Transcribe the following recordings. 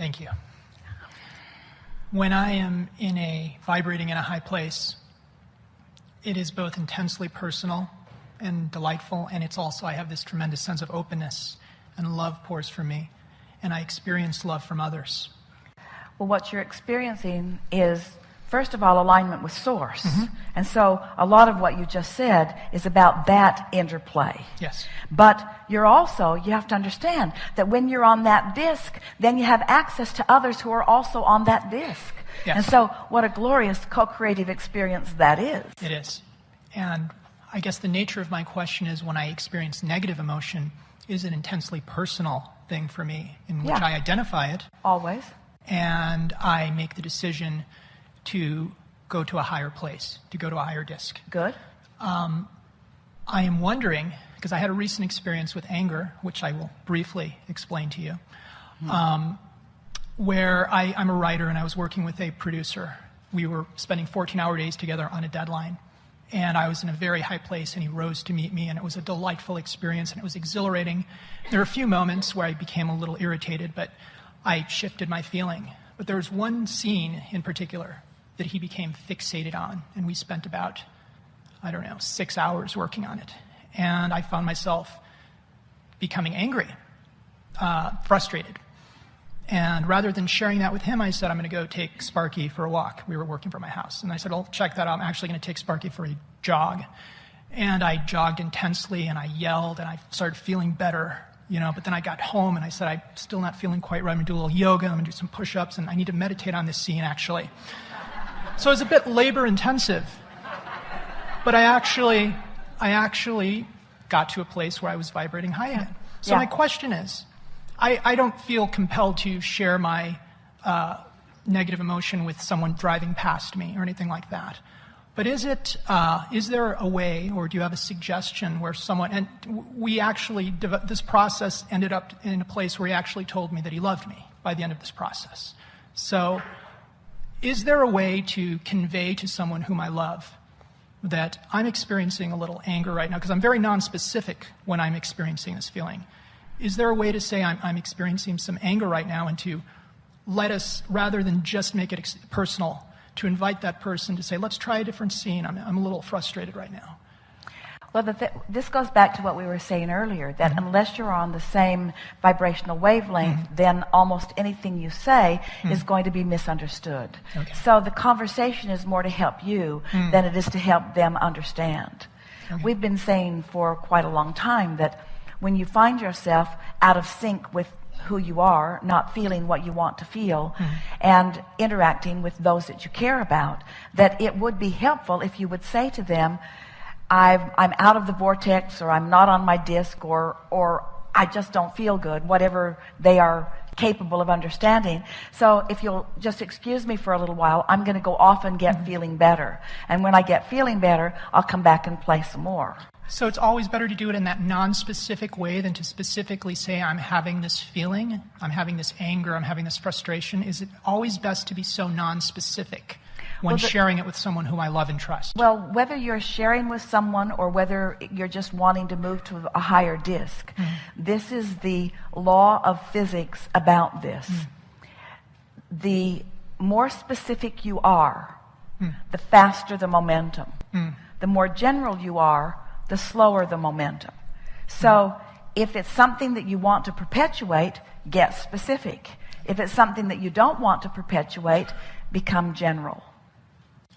Thank you. When I am vibrating in a high place, it is both intensely personal and delightful, and it's also, I have this tremendous sense of openness, and love pours from me, and I experience love from others. Well, what you're experiencing is, first of all, alignment with Source. Mm-hmm. And so a lot of what you just said is about that interplay. Yes. But you have to understand that when you're on that disc, then you have access to others who are also on that disc. Yes. And so what a glorious co-creative experience that is. It is. And I guess the nature of my question is, when I experience negative emotion, is an intensely personal thing for me in which I identify it. Always. And I make the decision to go to a higher place, to go to a higher disc. Good. I am wondering, because I had a recent experience with anger, which I will briefly explain to you, where I'm a writer and I was working with a producer. We were spending 14-hour days together on a deadline. And I was in a very high place, and he rose to meet me, and it was a delightful experience, and it was exhilarating. There were a few moments where I became a little irritated, but I shifted my feeling. But there was one scene in particular that he became fixated on, and we spent about, 6 hours working on it. And I found myself becoming angry, frustrated. And rather than sharing that with him, I said, I'm going to go take Sparky for a walk. We were working from my house. And I said, check that out. I'm actually going to take Sparky for a jog. And I jogged intensely, and I yelled, and I started feeling better, But then I got home, and I said, I'm still not feeling quite right. I'm going to do a little yoga. I'm going to do some push-ups, and I need to meditate on this scene, actually. So it was a bit labor-intensive. But I actually got to a place where I was vibrating high again. So my question is, I don't feel compelled to share my negative emotion with someone driving past me or anything like that. But is there a way, or do you have a suggestion where someone, and this process ended up in a place where he actually told me that he loved me by the end of this process. So is there a way to convey to someone whom I love that I'm experiencing a little anger right now? Because I'm very nonspecific when I'm experiencing this feeling. Is there a way to say I'm experiencing some anger right now, and to let us, rather than just make it personal, to invite that person to say, let's try a different scene. I'm a little frustrated right now. Well, this goes back to what we were saying earlier, that unless you're on the same vibrational wavelength, then almost anything you say is going to be misunderstood. Okay. So the conversation is more to help you than it is to help them understand. Okay. We've been saying for quite a long time that when you find yourself out of sync with who you are, not feeling what you want to feel, and interacting with those that you care about, that it would be helpful if you would say to them, I'm out of the vortex, or I'm not on my disc, or I just don't feel good, whatever they are capable of understanding. So if you'll just excuse me for a little while, I'm going to go off and get feeling better. And when I get feeling better, I'll come back and play some more. So it's always better to do it in that non-specific way than to specifically say, I'm having this feeling, I'm having this anger, I'm having this frustration. Is it always best to be so non-specific when sharing it with someone whom I love and trust? Well, whether you're sharing with someone or whether you're just wanting to move to a higher disc, this is the law of physics about this. The more specific you are, the faster the momentum. The more general you are, the slower the momentum. So if it's something that you want to perpetuate, get specific. If it's something that you don't want to perpetuate, become general.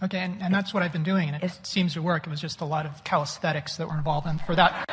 Okay, and that's what I've been doing, and it seems to work. It was just a lot of calisthenics that were involved for that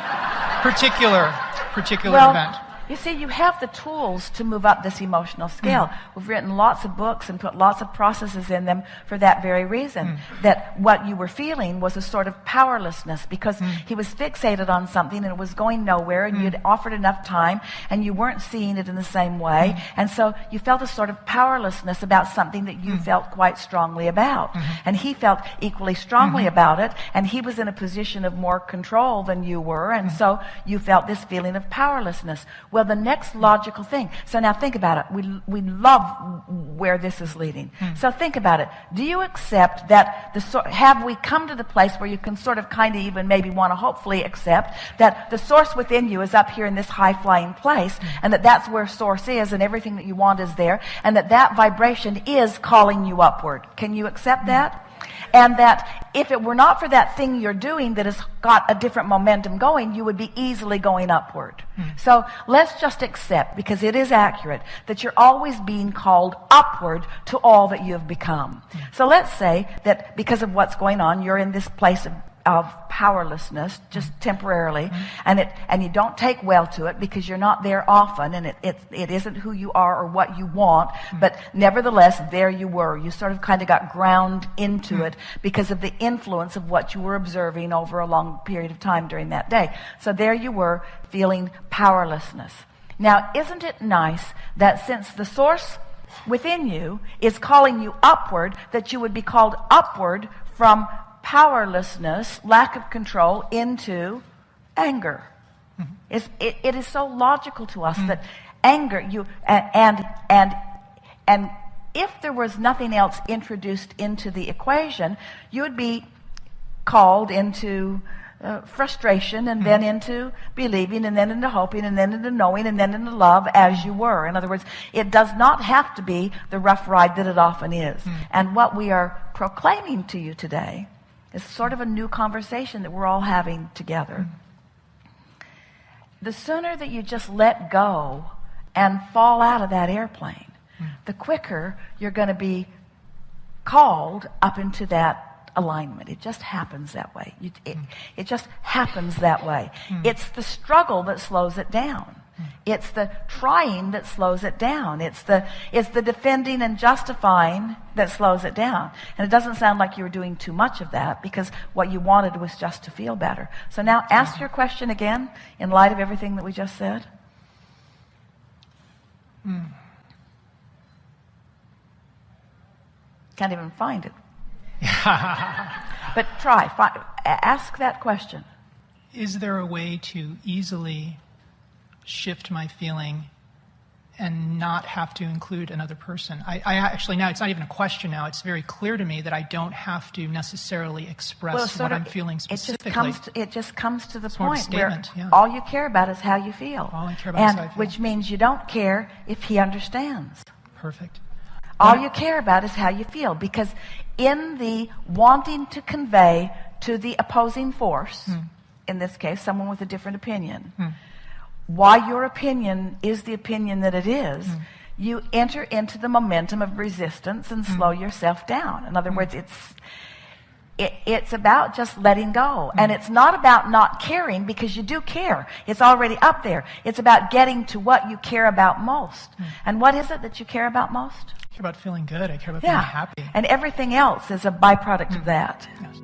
particular event. You see, you have the tools to move up this emotional scale. We've written lots of books and put lots of processes in them for that very reason, that what you were feeling was a sort of powerlessness, because he was fixated on something and it was going nowhere, and you'd offered enough time and you weren't seeing it in the same way, and so you felt a sort of powerlessness about something that you felt quite strongly about. And he felt equally strongly about it, and he was in a position of more control than you were, and so you felt this feeling of powerlessness. Well, Well, the next logical thing. So now think about it. We love where this is leading. So think about it. Do you accept that have we come to the place where you can sort of kind of even maybe want to hopefully accept that the source within you is up here in this high-flying place, and that that's where source is, and everything that you want is there, and that vibration is calling you upward? Can you accept that? And that if it were not for that thing you're doing that has got a different momentum going, you would be easily going upward. So let's just accept, because it is accurate, that you're always being called upward to all that you have become. So let's say that because of what's going on, you're in this place of powerlessness, just temporarily, and you don't take well to it because you're not there often, and it isn't who you are or what you want, but nevertheless, there you were. You sort of kind of got ground into it because of the influence of what you were observing over a long period of time during that day. So there you were, feeling powerlessness. Now, isn't it nice that since the source within you is calling you upward, that you would be called upward from powerlessness, lack of control, into anger? It is so logical to us that anger, and if there was nothing else introduced into the equation, you would be called into frustration, and then into believing, and then into hoping, and then into knowing, and then into love, as you were. In other words, it does not have to be the rough ride that it often is. And what we are proclaiming to you today is sort of a new conversation that we're all having together. The sooner that you just let go and fall out of that airplane, the quicker you're going to be called up into that alignment. It just happens that way. It just happens that way. It's the struggle that slows it down. It's the trying that slows it down. It's the defending and justifying that slows it down. And it doesn't sound like you were doing too much of that, because what you wanted was just to feel better. So now ask your question again in light of everything that we just said. Can't even find it. But try. Ask that question. Is there a way to easily shift my feeling and not have to include another person? I actually, now it's not even a question now. It's very clear to me that I don't have to necessarily express what I'm feeling specifically. It just comes to the point where yeah. all you care about is how you feel. All I care about is how I feel. Which means you don't care if he understands. Perfect. All you care about is how you feel, because in the wanting to convey to the opposing force, in this case, someone with a different opinion, why your opinion is the opinion that it is, you enter into the momentum of resistance and slow yourself down. In other words, it's about just letting go. And it's not about not caring, because you do care. It's already up there. It's about getting to what you care about most. And what is it that you care about most? I care about feeling good. I care about being happy. And everything else is a byproduct of that. Yes.